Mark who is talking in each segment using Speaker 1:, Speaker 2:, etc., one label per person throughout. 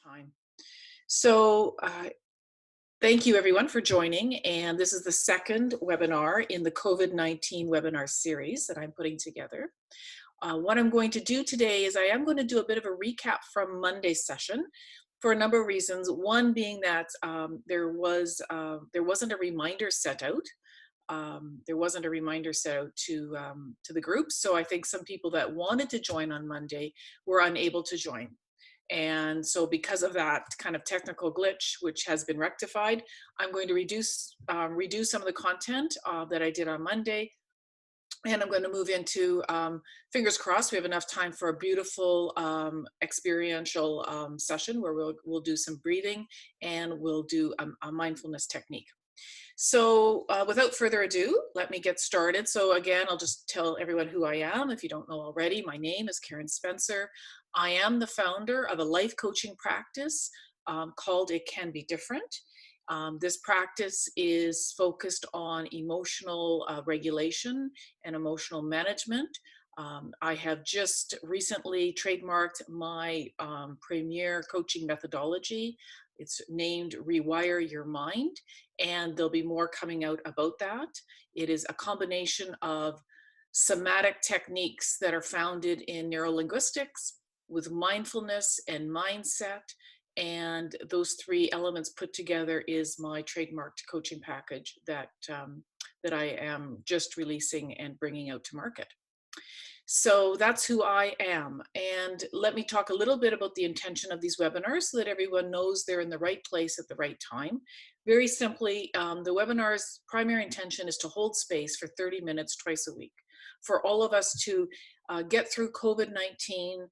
Speaker 1: time. So, thank you everyone for joining. And this is the second webinar in the COVID-19 webinar series that I'm putting together. What I'm going to do today is I am going to do a bit of a recap from Monday's session for a number of reasons. One being that there wasn't a reminder set out. There wasn't a reminder set out to the group. So I think some people that wanted to join on Monday were unable to join. And so because of that kind of technical glitch, which has been rectified, I'm going to reduce some of the content that I did on Monday. And I'm going to move into, fingers crossed, we have enough time for a beautiful experiential session where we'll do some breathing and we'll do a mindfulness technique. So without further ado, let me get started. So again, I'll just tell everyone who I am. If you don't know already, my name is Karen Spencer. I am the founder of a life coaching practice called It Can Be Different. This practice is focused on emotional regulation and emotional management. I have just recently trademarked my premier coaching methodology. It's named Rewire Your Mind, and there'll be more coming out about that. It is a combination of somatic techniques that are founded in neurolinguistics with mindfulness and mindset. And those three elements put together is my trademarked coaching package that I am just releasing and bringing out to market. So that's who I am. And let me talk a little bit about the intention of these webinars so that everyone knows they're in the right place at the right time. Very simply, the webinar's primary intention is to hold space for 30 minutes twice a week for all of us to get through COVID-19,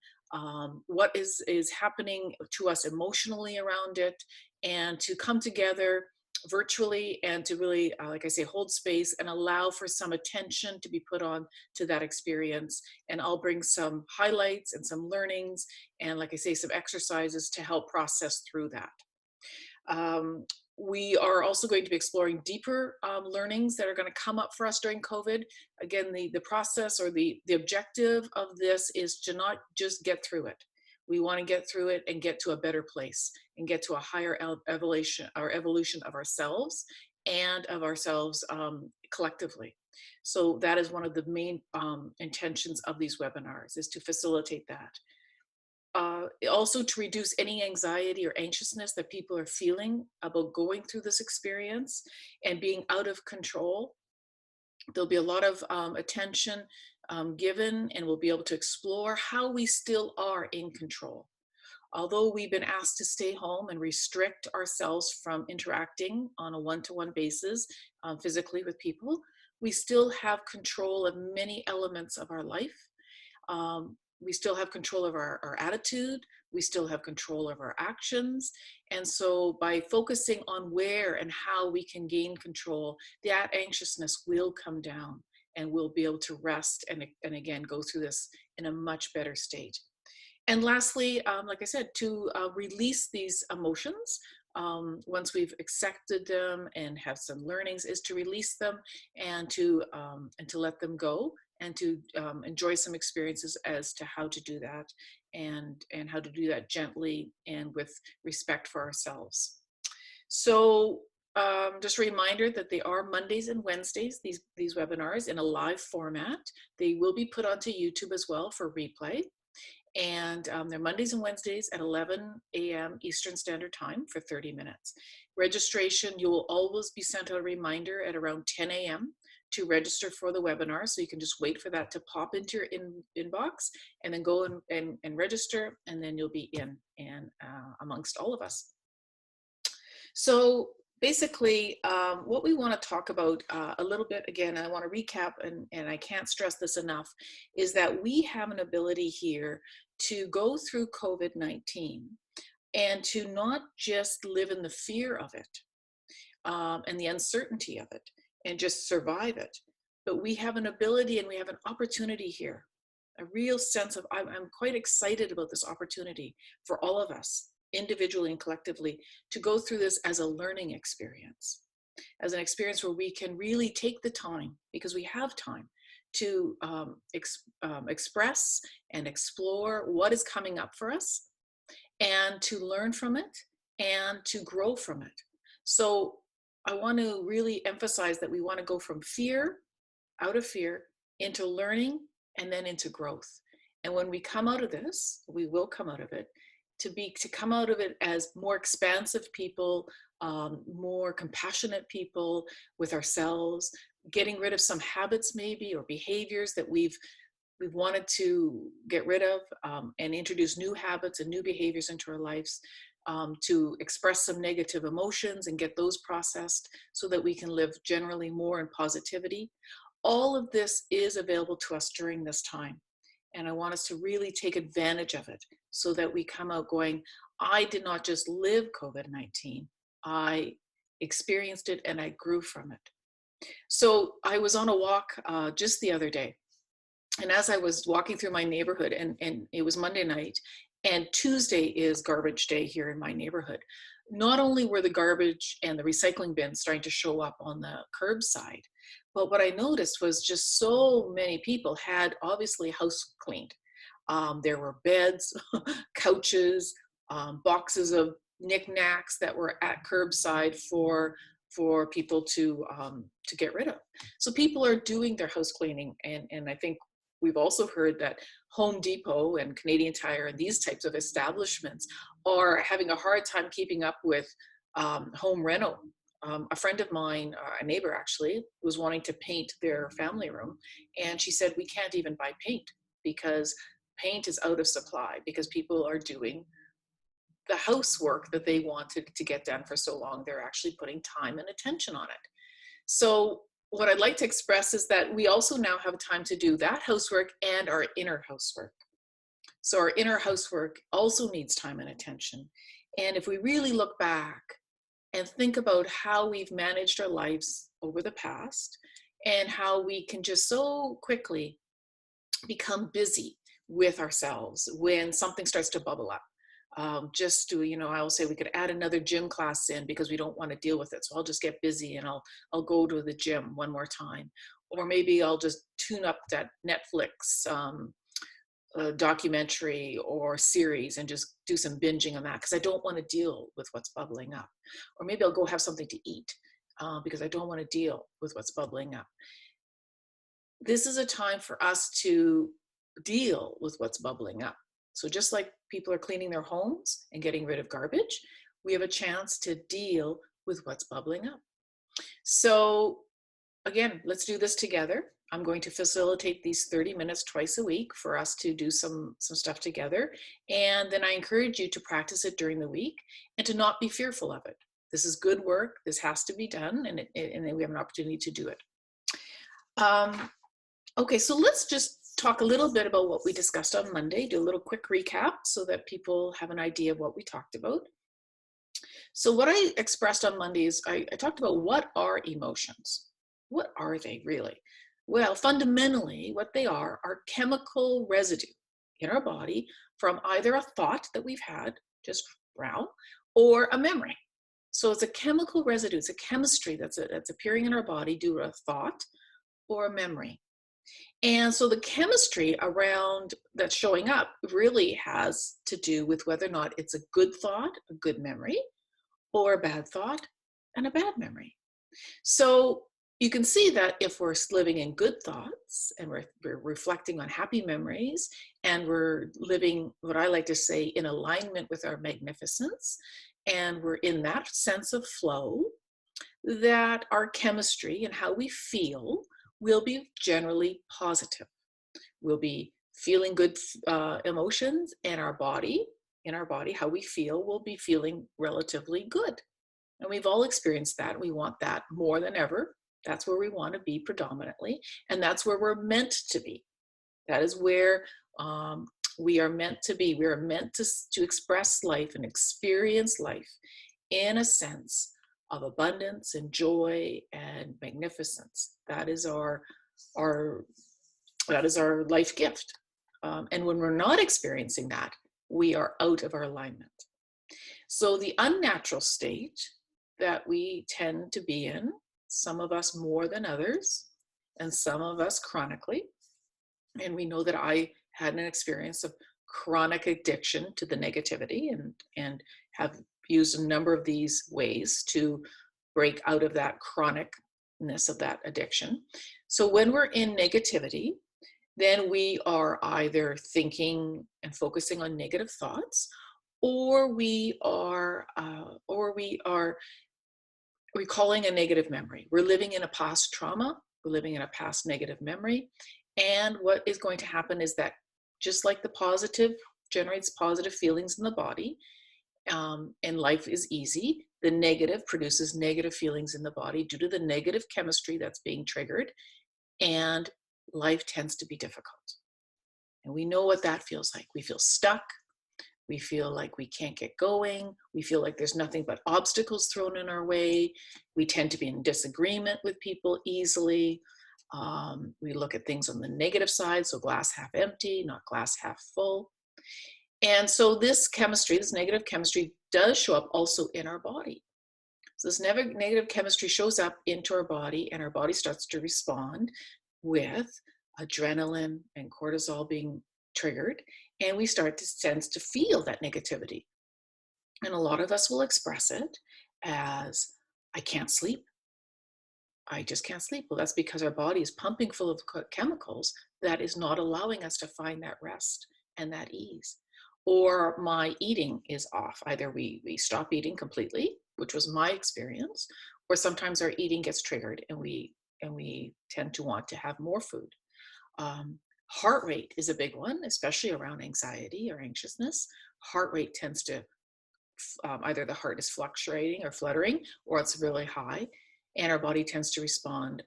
Speaker 1: what is happening to us emotionally around it, and to come together virtually and to really, like I say, hold space and allow for some attention to be put on to that experience. And I'll bring some highlights and some learnings and, like I say, some exercises to help process through that. We are also going to be exploring deeper learnings that are going to come up for us during COVID. Again, the process or the objective of this is to not just get through it. We want to get through it and get to a better place and get to a higher evolution of ourselves and of ourselves collectively. So that is one of the main intentions of these webinars, is to facilitate that. Also to reduce any anxiety or anxiousness that people are feeling about going through this experience and being out of control. There'll be a lot of attention given, and we'll be able to explore how we still are in control. Although we've been asked to stay home and restrict ourselves from interacting on a one-to-one basis physically with people, we still have control of many elements of our life. We still have control of our attitude. We still have control of our actions. And so by focusing on where and how we can gain control, that anxiousness will come down and we'll be able to rest and again, go through this in a much better state. And lastly, like I said, to release these emotions, once we've accepted them and have some learnings, is to release them and to let them go and to enjoy some experiences as to how to do that and how to do that gently and with respect for ourselves. So just a reminder that they are Mondays and Wednesdays, these webinars, in a live format. They will be put onto YouTube as well for replay. And they're Mondays and Wednesdays at 11 a.m. Eastern Standard Time for 30 minutes. Registration, you will always be sent a reminder at around 10 a.m. to register for the webinar. So you can just wait for that to pop into your inbox and then go and register, and then you'll be in and amongst all of us. So basically, what we want to talk about a little bit, again, I want to recap, and I can't stress this enough, is that we have an ability here to go through COVID-19 and to not just live in the fear of it and the uncertainty of it and just survive it, but we have an ability and we have an opportunity here, a real sense of, I'm quite excited about this opportunity for all of us, individually and collectively, to go through this as a learning experience, as an experience where we can really take the time, because we have time, to express and explore what is coming up for us and to learn from it and to grow from it. So I want to really emphasize that we want to go from fear, out of fear, into learning, and then into growth. And when we come out of this, we will come out of it, to come out of it as more expansive people, more compassionate people with ourselves, getting rid of some habits maybe or behaviors that we've wanted to get rid of, and introduce new habits and new behaviors into our lives, to express some negative emotions and get those processed so that we can live generally more in positivity. All of this is available to us during this time. And I want us to really take advantage of it so that we come out going, I did not just live COVID-19, I experienced it and I grew from it. So I was on a walk just the other day, and as I was walking through my neighborhood, and it was Monday night, and Tuesday is garbage day here in my neighborhood. Not only were the garbage and the recycling bins starting to show up on the curbside, but what I noticed was just so many people had obviously house cleaned. There were beds, couches, boxes of knickknacks that were at curbside for people to get rid of. So people are doing their house cleaning, and I think we've also heard that Home Depot and Canadian Tire and these types of establishments are having a hard time keeping up with home reno. A friend of mine, a neighbor actually, was wanting to paint their family room, and she said, we can't even buy paint because paint is out of supply because people are doing the housework that they wanted to get done for so long. They're actually putting time and attention on it. So what I'd like to express is that we also now have time to do that housework and our inner housework. So our inner housework also needs time and attention. And if we really look back and think about how we've managed our lives over the past and how we can just so quickly become busy with ourselves when something starts to bubble up. Just to, I will say we could add another gym class in because we don't want to deal with it. So I'll just get busy and I'll go to the gym one more time. Or maybe I'll just tune up that Netflix documentary or series and just do some binging on that because I don't want to deal with what's bubbling up. Or maybe I'll go have something to eat because I don't want to deal with what's bubbling up. This is a time for us to deal with what's bubbling up. So just like people are cleaning their homes and getting rid of garbage, we have a chance to deal with what's bubbling up. So again, let's do this together. I'm going to facilitate these 30 minutes twice a week for us to do some stuff together. And then I encourage you to practice it during the week and to not be fearful of it. This is good work. This has to be done, and then we have an opportunity to do it. Okay, so let's just talk a little bit about what we discussed on Monday, do a little quick recap so that people have an idea of what we talked about. So what I expressed on Monday is I talked about what are emotions? What are they really? Well, fundamentally, what they are chemical residue in our body from either a thought that we've had, just now, or a memory. So it's a chemical residue, it's a chemistry that's appearing in our body due to a thought or a memory. And so the chemistry around that's showing up really has to do with whether or not it's a good thought, a good memory, or a bad thought and a bad memory. So you can see that if we're living in good thoughts and we're reflecting on happy memories and we're living, what I like to say, in alignment with our magnificence, and we're in that sense of flow, that our chemistry and how we feel will be generally positive. We'll be feeling good emotions, and in our body, how we feel will be feeling relatively good. And we've all experienced that. We want that more than ever. That's where we want to be predominantly, and that's where we're meant to be. That is where we are meant to be. We are meant to express life and experience life in a sense of abundance and joy and magnificence. That is our life gift. And when we're not experiencing that, we are out of our alignment. So the unnatural state that we tend to be in, some of us more than others, and some of us chronically. And we know that I had an experience of chronic addiction to the negativity, and have used a number of these ways to break out of that chronicness of that addiction. So when we're in negativity, then we are either thinking and focusing on negative thoughts, or we are recalling a negative memory. We're living in a past trauma, we're living in a past negative memory. And what is going to happen is that, just like the positive generates positive feelings in the body, and life is easy, the negative produces negative feelings in the body due to the negative chemistry that's being triggered, and life tends to be difficult. And we know what that feels like. We feel stuck. We feel like we can't get going. We feel like there's nothing but obstacles thrown in our way. We tend to be in disagreement with people easily. We look at things on the negative side, so glass half empty, not glass half full. And so this chemistry, this negative chemistry, does show up also in our body. So this negative chemistry shows up into our body, and our body starts to respond with adrenaline and cortisol being triggered, and we start to sense to feel that negativity. And a lot of us will express it as, I can't sleep. I just can't sleep. Well, that's because our body is pumping full of chemicals that is not allowing us to find that rest and that ease. Or my eating is off. Either we stop eating completely, which was my experience, or sometimes our eating gets triggered and we tend to want to have more food. Heart rate is a big one, especially around anxiety or anxiousness. Heart rate tends to, either the heart is fluctuating or fluttering, or it's really high, and our body tends to respond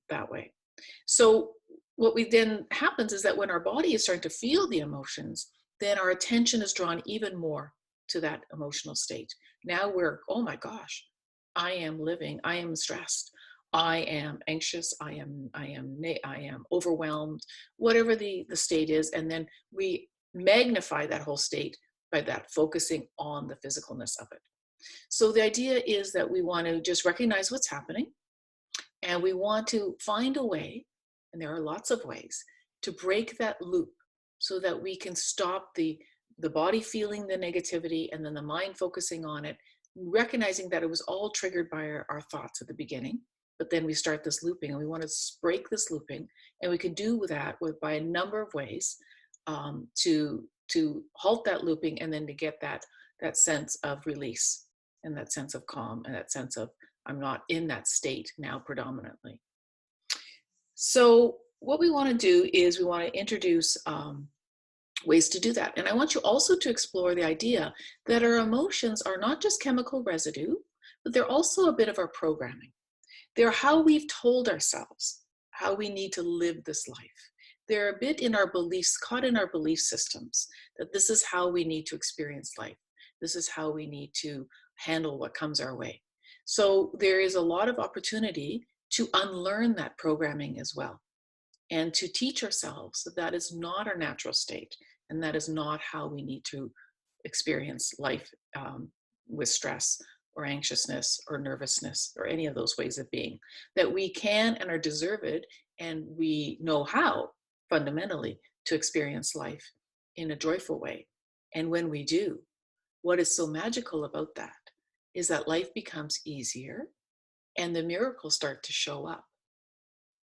Speaker 1: that way. So what we then happens is that when our body is starting to feel the emotions, then our attention is drawn even more to that emotional state. Now we're, oh my gosh, I am stressed, I am anxious, I am overwhelmed, whatever the state is. And then we magnify that whole state by that focusing on the physicalness of it. So the idea is that we want to just recognize what's happening, and we want to find a way, and there are lots of ways, to break that loop so that we can stop the body feeling the negativity and then the mind focusing on it, recognizing that it was all triggered by our thoughts at the beginning. But then we start this looping, and we want to break this looping, and we can do that by a number of ways, to halt that looping, and then to get that sense of release and that sense of calm and that sense of, I'm not in that state now predominantly. So what we want to do is we want to introduce ways to do that. And I want you also to explore the idea that our emotions are not just chemical residue, but they're also a bit of our programming. They're how we've told ourselves how we need to live this life. They're a bit in our beliefs, caught in our belief systems, that this is how we need to experience life. This is how we need to handle what comes our way. So there is a lot of opportunity to unlearn that programming as well, and to teach ourselves that that is not our natural state, and that is not how we need to experience life with stress or anxiousness or nervousness or any of those ways of being. That we can and are deserved, and we know how, fundamentally, to experience life in a joyful way. And when we do, what is so magical about that is that life becomes easier and the miracles start to show up.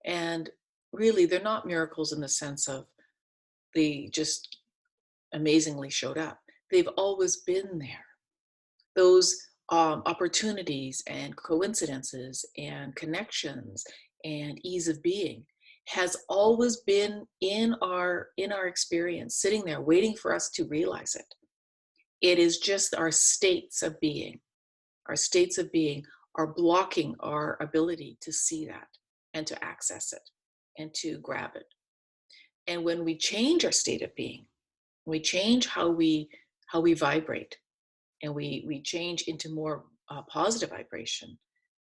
Speaker 1: And really, they're not miracles in the sense of they just amazingly showed up. They've always been there. Those opportunities and coincidences and connections and ease of being has always been in our experience, sitting there waiting for us to realize it. It is just our states of being. Our states of being are blocking our ability to see that and to access it and to grab it. And when we change our state of being, we change how we vibrate, and we change into more positive vibration,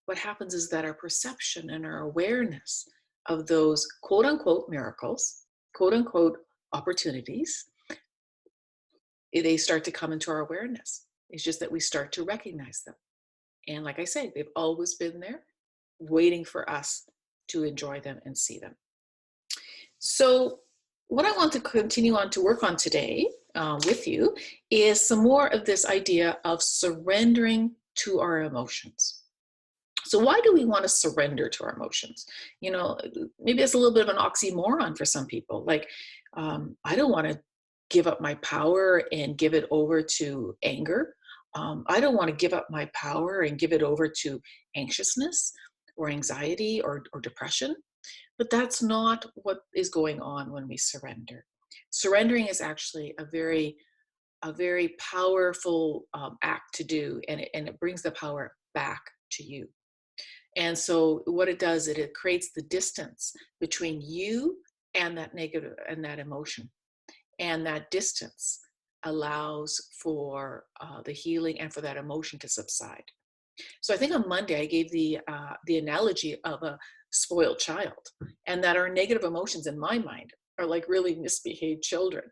Speaker 1: what happens is that our perception and our awareness of those quote unquote miracles, quote unquote opportunities, they start to come into our awareness. It's just that we start to recognize them. And like I say, they've always been there, waiting for us to enjoy them and see them. So what I want to continue on to work on today with you is some more of this idea of surrendering to our emotions. So why do we want to surrender to our emotions? You know, maybe it's a little bit of an oxymoron for some people. Like, I don't want to give up my power and give it over to anger. I don't want to give up my power and give it over to anxiousness or anxiety or depression. But that's not what is going on when we surrender. Surrendering is actually a very powerful act to do, and it brings the power back to you. And so what it does, it creates the distance between you and that negative and that emotion. And that distance allows for the healing and for that emotion to subside. So I think on Monday I gave the analogy of a spoiled child, and that our negative emotions in my mind are like really misbehaved children,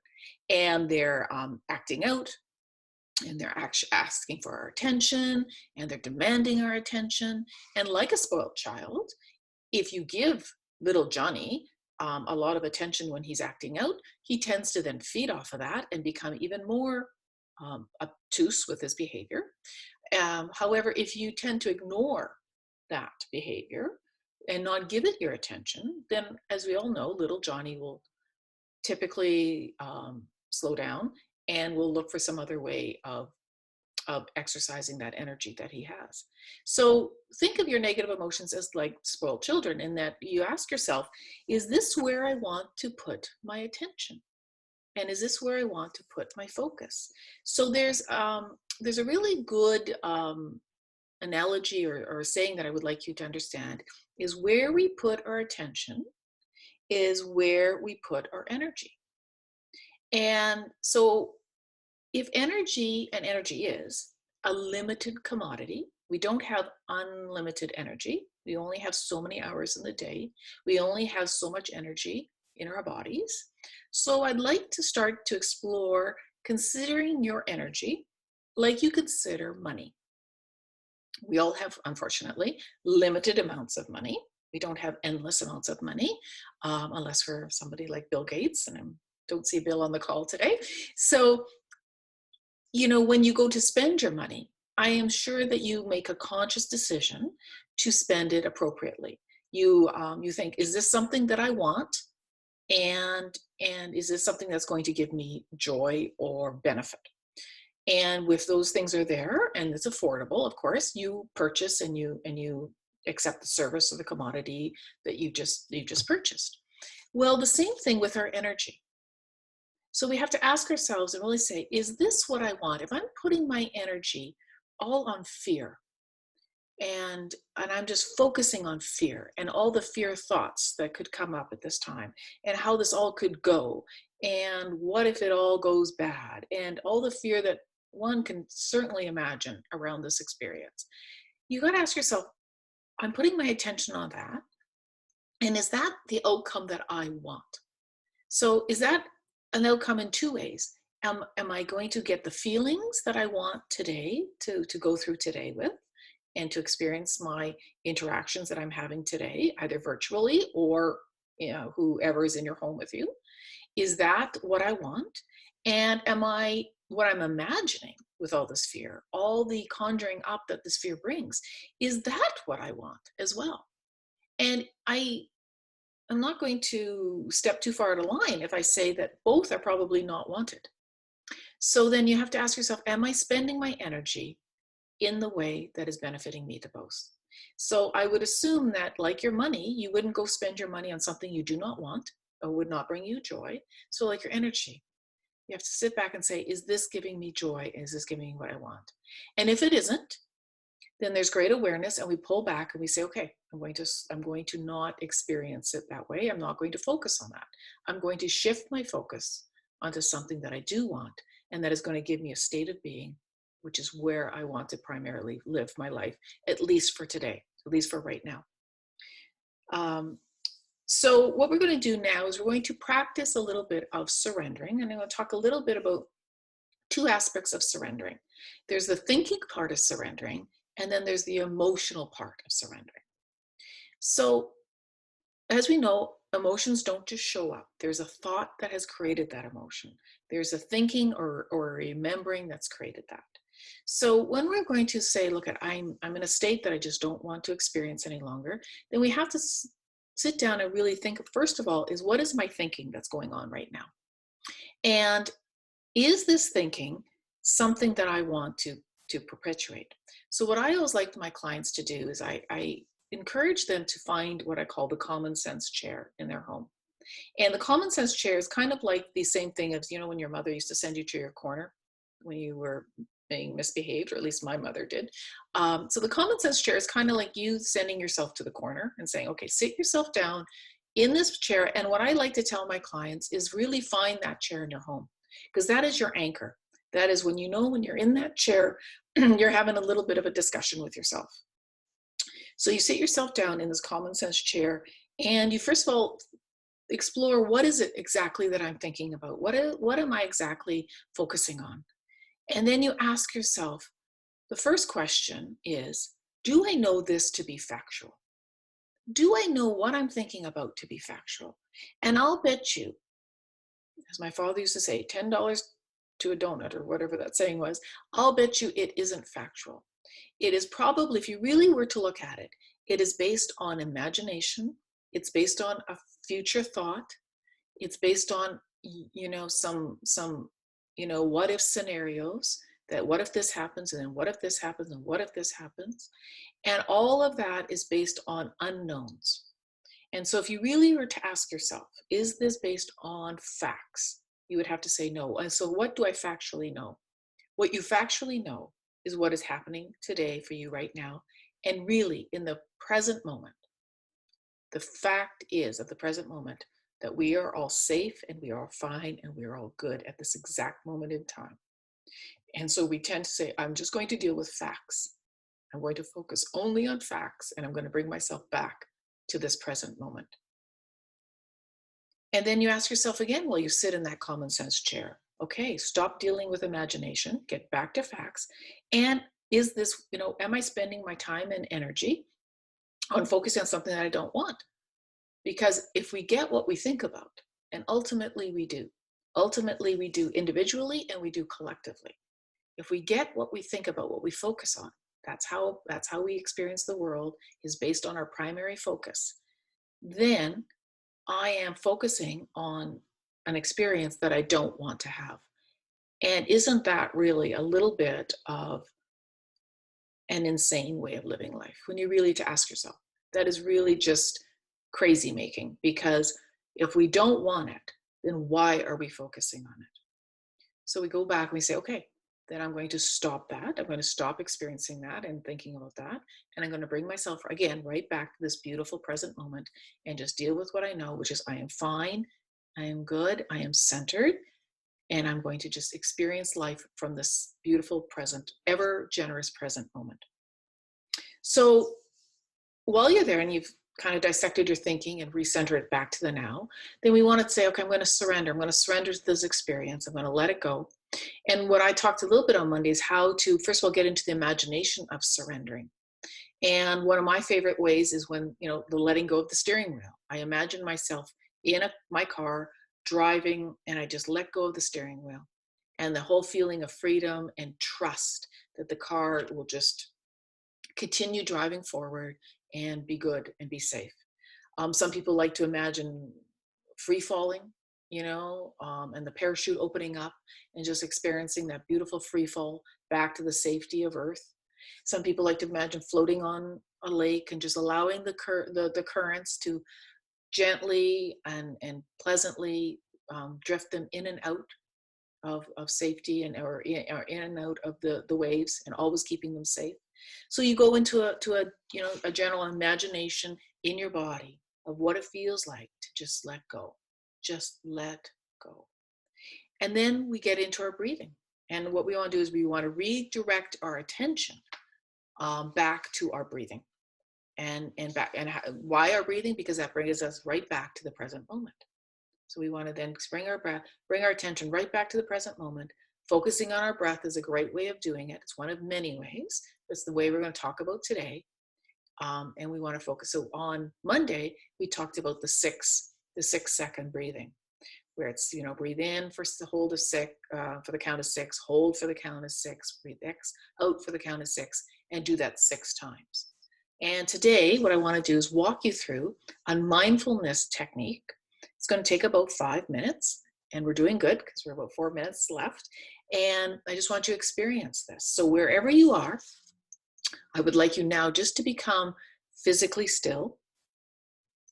Speaker 1: and they're acting out, and they're actually asking for our attention, and they're demanding our attention. And like a spoiled child, if you give little Johnny a lot of attention when he's acting out, he tends to then feed off of that and become even more obtuse with his behavior. However, if you tend to ignore that behavior and not give it your attention, then as we all know, little Johnny will typically slow down and will look for some other way of exercising that energy that he has. So think of your negative emotions as like spoiled children, in that you ask yourself, is this where I want to put my attention? And is this where I want to put my focus? So there's a really good analogy or saying that I would like you to understand is where we put our attention is where we put our energy. And so if energy, and energy is a limited commodity, we don't have unlimited energy. We only have so many hours in the day. We only have so much energy in our bodies. So I'd like to start to explore considering your energy like you consider money. We all have, unfortunately, limited amounts of money. We don't have endless amounts of money, unless for somebody like Bill Gates, and I don't see Bill on the call today. So when you go to spend your money, I am sure that you make a conscious decision to spend it appropriately. You think, is this something that I want? And is this something that's going to give me joy or benefit? And if those things are there and it's affordable, of course, you purchase and you accept the service or the commodity that you just purchased. Well, the same thing with our energy. So we have to ask ourselves and really say, is this what I want? If I'm putting my energy all on fear, and I'm just focusing on fear and all the fear thoughts that could come up at this time, and how this all could go, and what if it all goes bad, and all the fear that one can certainly imagine around this experience. You got to ask yourself, I'm putting my attention on that, and is that the outcome that I want? So is that an outcome in two ways? Am I going to get the feelings that I want today to go through today with, and to experience my interactions that I'm having today, either virtually or whoever is in your home with you? Is that what I want? And what I'm imagining with all this fear, all the conjuring up that this fear brings, is that what I want as well? And I'm not going to step too far out of line if I say that both are probably not wanted. So then you have to ask yourself, am I spending my energy in the way that is benefiting me the most? So I would assume that, like your money, you wouldn't go spend your money on something you do not want or would not bring you joy. So like your energy, you have to sit back and say, is this giving me joy? Is this giving me what I want? And if it isn't, then there's great awareness, and we pull back and we say, okay, I'm going to not experience it that way. I'm not going to focus on that. I'm going to shift my focus onto something that I do want, and that is going to give me a state of being, which is where I want to primarily live my life, at least for today, at least for right now. So what we're going to do now is we're going to practice a little bit of surrendering, and I'm going to talk a little bit about two aspects of surrendering. There's the thinking part of surrendering, and then there's the emotional part of surrendering. So as we know, emotions don't just show up. There's a thought that has created that emotion. There's a thinking or remembering that's created that. So when we're going to say, look, I'm in a state that I just don't want to experience any longer, then we have to sit down and really think, first of all, is what is my thinking that's going on right now? And is this thinking something that I want to perpetuate? So what I always like my clients to do is I encourage them to find what I call the common sense chair in their home. And the common sense chair is kind of like the same thing as, when your mother used to send you to your corner when you were being misbehaved, or at least my mother did. So the common sense chair is kind of like you sending yourself to the corner and saying, okay, sit yourself down in this chair. And what I like to tell my clients is really find that chair in your home, because that is your anchor. That is when when you're in that chair, you're having a little bit of a discussion with yourself. So you sit yourself down in this common sense chair, and you first of all explore, what is it exactly that I'm thinking about? What am I exactly focusing on? And then you ask yourself, the first question is, do I know this to be factual? Do I know what I'm thinking about to be factual? And I'll bet you, as my father used to say, $10 to a donut, or whatever that saying was, I'll bet you it isn't factual. It is probably, if you really were to look at it, it is based on imagination. It's based on a future thought. It's based on, some what if scenarios, that what if this happens, and then what if this happens, and what if this happens. And all of that is based on unknowns. And so if you really were to ask yourself, is this based on facts? You would have to say no. And so what do I factually know? What you factually know is what is happening today for you right now. And really, in the present moment, the fact is, at the present moment, that we are all safe and we are all fine and we are all good at this exact moment in time. And so we tend to say, I'm just going to deal with facts. I'm going to focus only on facts, and I'm going to bring myself back to this present moment. And then you ask yourself again while you sit in that common sense chair, okay, stop dealing with imagination, get back to facts. And is this, am I spending my time and energy on focusing on something that I don't want? Because if we get what we think about, and ultimately we do individually and we do collectively. If we get what we think about, what we focus on, that's how we experience the world, is based on our primary focus. Then I am focusing on an experience that I don't want to have. And isn't that really a little bit of an insane way of living life? When you really to ask yourself, that is really just crazy making, because if we don't want it, then why are we focusing on it? So we go back and we say, okay, then I'm going to stop that. I'm going to stop experiencing that and thinking about that. And I'm going to bring myself again right back to this beautiful present moment and just deal with what I know, which is I am fine, I am good, I am centered, and I'm going to just experience life from this beautiful present, ever generous present moment. So while you're there and you've kind of dissected your thinking and recenter it back to the now, then we want to say, okay, I'm going to surrender. I'm going to surrender to this experience. I'm going to let it go. And what I talked a little bit on Monday is how to, first of all, get into the imagination of surrendering. And one of my favorite ways is when, the letting go of the steering wheel. I imagine myself in my car driving, and I just let go of the steering wheel. And the whole feeling of freedom and trust that the car will just continue driving forward and be good and be safe. Some people like to imagine free falling, and the parachute opening up and just experiencing that beautiful free fall back to the safety of Earth. Some people like to imagine floating on a lake and just allowing the currents to gently and pleasantly drift them in and out of safety, or in and out of the waves, and always keeping them safe. So you go into a general imagination in your body of what it feels like to just let go. Just let go. And then we get into our breathing. And what we want to do is we want to redirect our attention back to our breathing. And why our breathing? Because that brings us right back to the present moment. So we want to then bring our attention right back to the present moment. Focusing on our breath is a great way of doing it. It's one of many ways. It's the way we're going to talk about today. And we want to focus. So on Monday, we talked about the 6 the 6-second breathing, where it's, breathe in for hold of six, for the count of 6, hold for the count of 6, breathe out for the count of 6, and do that 6 times. And today, what I want to do is walk you through a mindfulness technique. It's going to take about 5 minutes, and we're doing good because we're about 4 minutes left. And I just want you to experience this. So wherever you are, I would like you now just to become physically still.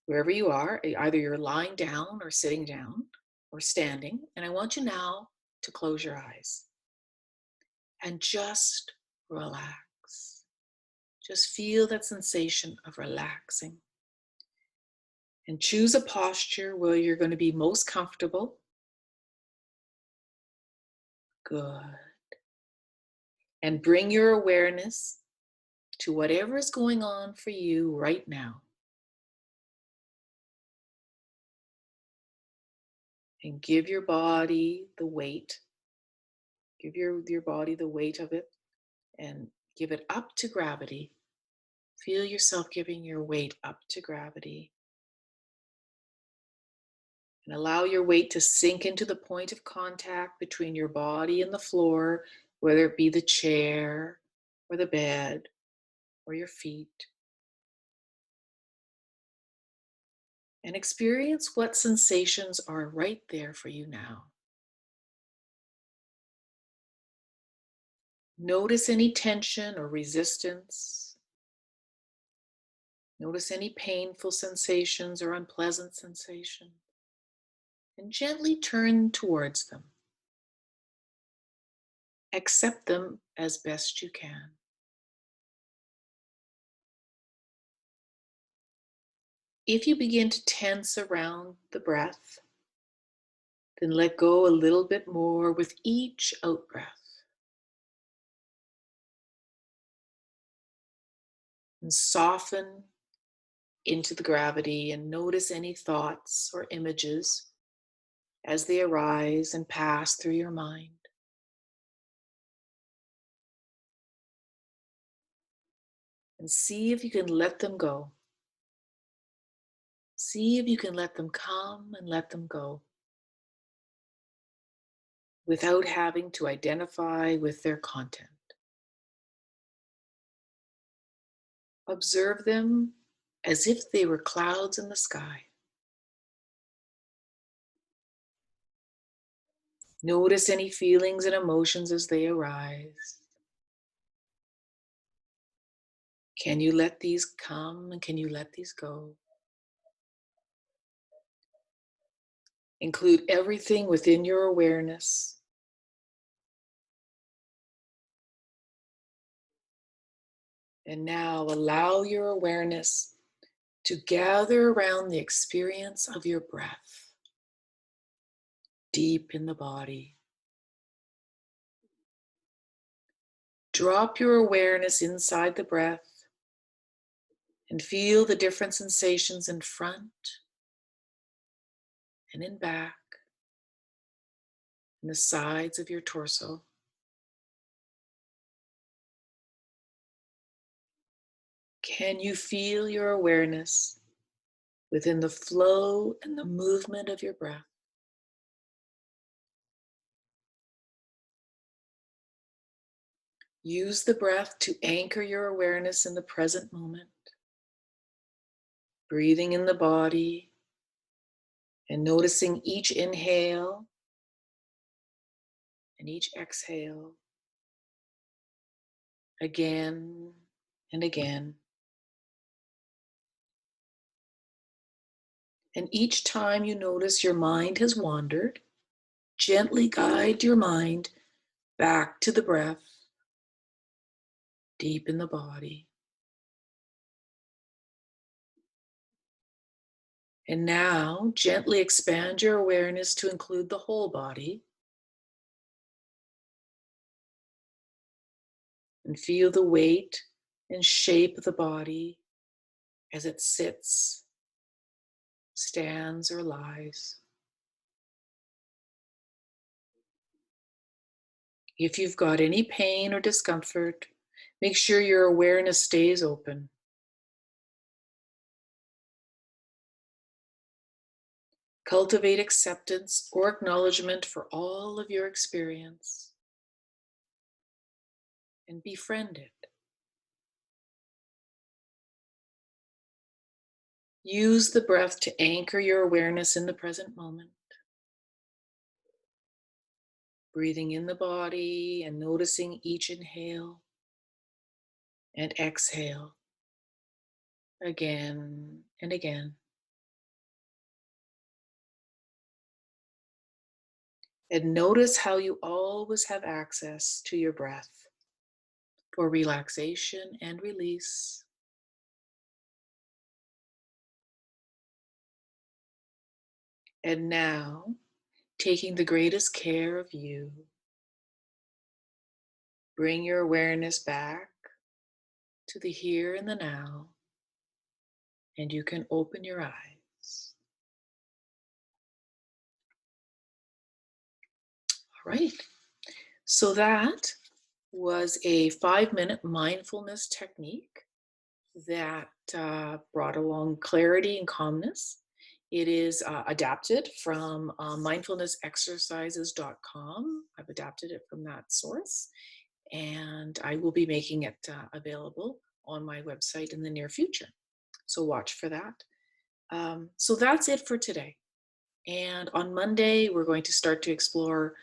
Speaker 1: Wherever you are, either you're lying down or sitting down or standing. And I want you now to close your eyes and just relax. Just feel that sensation of relaxing. And choose a posture where you're going to be most comfortable. Good. And bring your awareness to whatever is going on for you right now. And give your body the weight. Give your body the weight of it and give it up to gravity. Feel yourself giving your weight up to gravity. And allow your weight to sink into the point of contact between your body and the floor, whether it be the chair or the bed or your feet. And experience what sensations are right there for you now. Notice any tension or resistance. Notice any painful sensations or unpleasant sensations. And gently turn towards them. Accept them as best you can. If you begin to tense around the breath, then let go a little bit more with each out-breath. And soften into the gravity and notice any thoughts or images as they arise and pass through your mind. And see if you can let them go. See if you can let them come and let them go without having to identify with their content. Observe them as if they were clouds in the sky. Notice any feelings and emotions as they arise. Can you let these come and can you let these go? Include everything within your awareness. And now allow your awareness to gather around the experience of your breath deep in the body. Drop your awareness inside the breath and feel the different sensations in front and in back, and the sides of your torso. Can you feel your awareness within the flow and the movement of your breath? Use the breath to anchor your awareness in the present moment. Breathing in the body and noticing each inhale and each exhale again and again. And each time you notice your mind has wandered, gently guide your mind back to the breath deep in the body. And now gently expand your awareness to include the whole body. And feel the weight and shape of the body as it sits, stands, or lies. If you've got any pain or discomfort, make sure your awareness stays open. Cultivate acceptance or acknowledgement for all of your experience and befriend it. Use the breath to anchor your awareness in the present moment. Breathing in the body and noticing each inhale and exhale again and again. And notice how you always have access to your breath for relaxation and release. And now, taking the greatest care of you, bring your awareness back to the here and the now, and you can open your eyes. All right. So that was a 5-minute mindfulness technique that brought along clarity and calmness. It is adapted from mindfulnessexercises.com. I've adapted it from that source, and I will be making it available on my website in the near future. So watch for that. So that's it for today. And on Monday, we're going to start to explore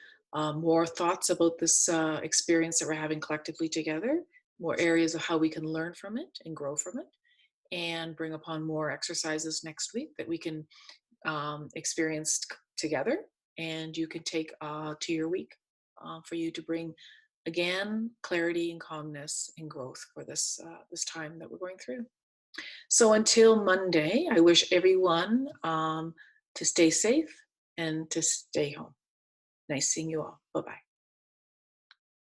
Speaker 1: more thoughts about this experience that we're having collectively together, more areas of how we can learn from it and grow from it, and bring upon more exercises next week that we can experience together. And you can take to your week for you to bring again clarity and calmness and growth for this time that we're going through. So until Monday, I wish everyone to stay safe and to stay home. Nice seeing you all. Bye-bye.